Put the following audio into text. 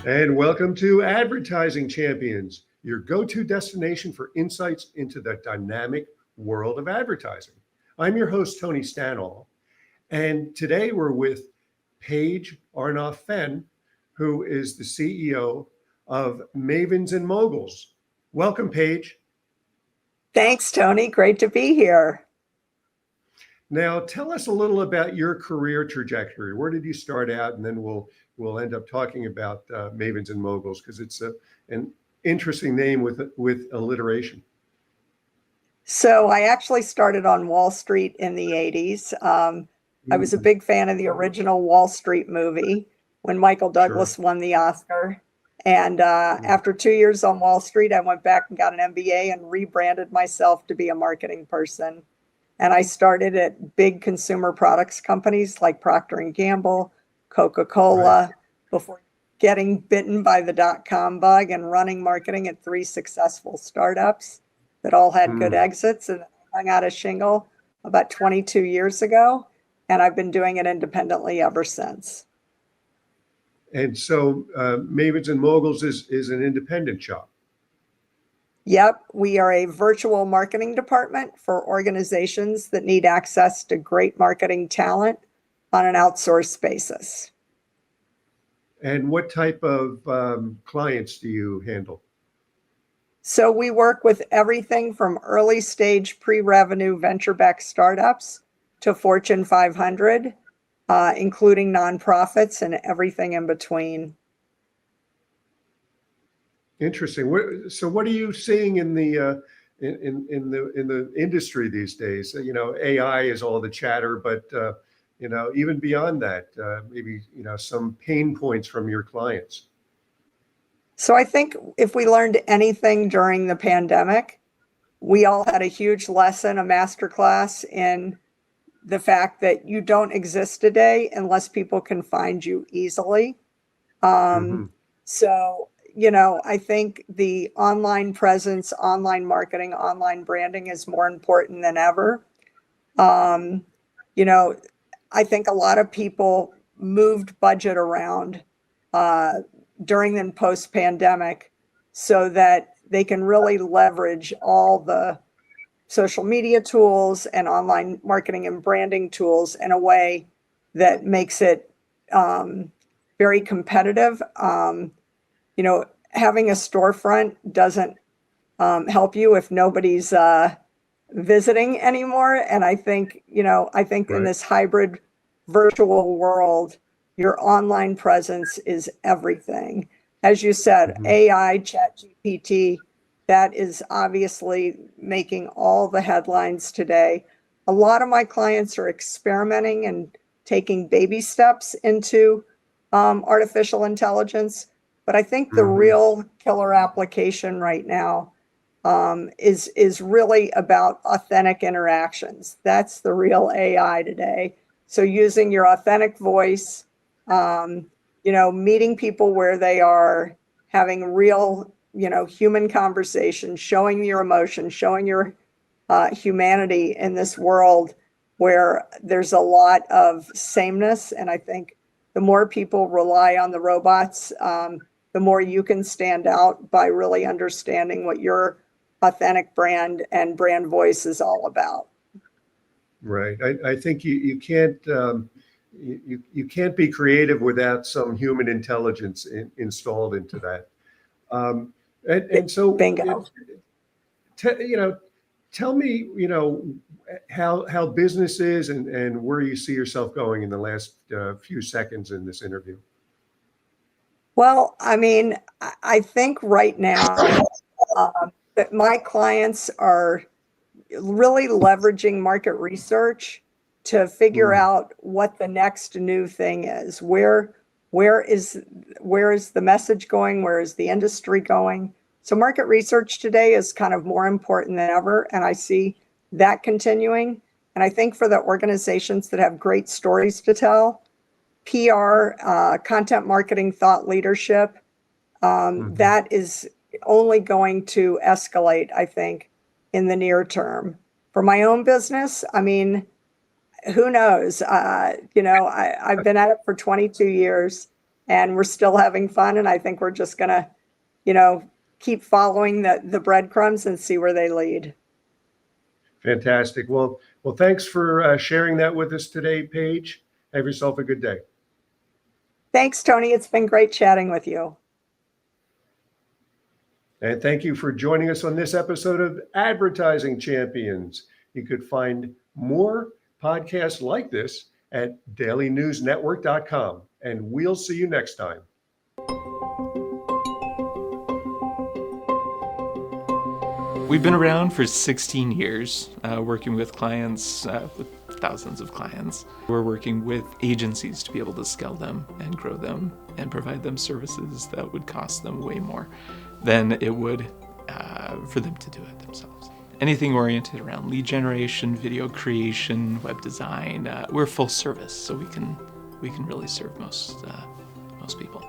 And welcome to Advertising Champions, your go-to destination for insights into the dynamic world of advertising. I'm your host, Tony Stanol, and today we're with Paige Arnof-Fenn, who is the CEO of Mavens Moguls. Welcome, Paige. Thanks, Tony. Great to be here. Now, tell us a little about your career trajectory. Where did you start out? And then we'll end up talking about Mavens Moguls, because it's an interesting name with alliteration. So I actually started on Wall Street in the 80s. I was a big fan of the original Wall Street movie when Michael Douglas won the Oscar. And after 2 years on Wall Street, I went back and got an MBA and rebranded myself to be a marketing person. And I started at big consumer products companies like Procter & Gamble, Coca-Cola, before getting bitten by the dot-com bug and running marketing at 3 successful startups that all had good exits, and hung out a shingle about 22 years ago. And I've been doing it independently ever since. And so Mavens Moguls is an independent shop. Yep, we are a virtual marketing department for organizations that need access to great marketing talent on an outsourced basis. And what type of clients do you handle? So we work with everything from early stage pre-revenue venture-backed startups to Fortune 500, including nonprofits and everything in between. Interesting. So what are you seeing in the industry these days? You know, AI is all the chatter, but you know, even beyond that, maybe some pain points from your clients. So I think if we learned anything during the pandemic, we all had a huge lesson, a masterclass in the fact that you don't exist today unless people can find you easily. So I think the online presence, online marketing, online branding is more important than ever. I think a lot of people moved budget around during and post-pandemic so that they can really leverage all the social media tools and online marketing and branding tools in a way that makes it very competitive. Having a storefront doesn't help you if nobody's visiting anymore. And I think in this hybrid virtual world, your online presence is everything. As you said, AI, ChatGPT, that is obviously making all the headlines today. A lot of my clients are experimenting and taking baby steps into artificial intelligence. But I think the real killer application right now is really about authentic interactions. That's the real AI today. So using your authentic voice, meeting people where they are, having real, human conversation, showing your emotion, showing your humanity in this world where there's a lot of sameness. And I think the more people rely on the robots, the more you can stand out by really understanding what your authentic brand and brand voice is all about. Right. I think you can't you can't be creative without some human intelligence installed into that. And so, bingo. Tell me, how business is and where you see yourself going in the last few seconds in this interview. Well, I mean, I think right now that my clients are really leveraging market research to figure out what the next new thing is. Where is the message going? Where is the industry going? So market research today is kind of more important than ever, and I see that continuing. And I think for the organizations that have great stories to tell, PR, content marketing, thought leadership, that is only going to escalate, I think, in the near term. For my own business, I mean, who knows? I've been at it for 22 years, and we're still having fun. And I think we're just going to, keep following the breadcrumbs and see where they lead. Fantastic. Well, thanks for sharing that with us today, Paige. Have yourself a good day. Thanks, Tony. It's been great chatting with you. And thank you for joining us on this episode of Advertising Champions. You could find more podcasts like this at dailynewsnetwork.com. And we'll see you next time. We've been around for 16 years, working with clients, with thousands of clients. We're working with agencies to be able to scale them and grow them and provide them services that would cost them way more than it would for them to do it themselves. Anything oriented around lead generation, video creation, web design, we're full service, so we can really serve most people.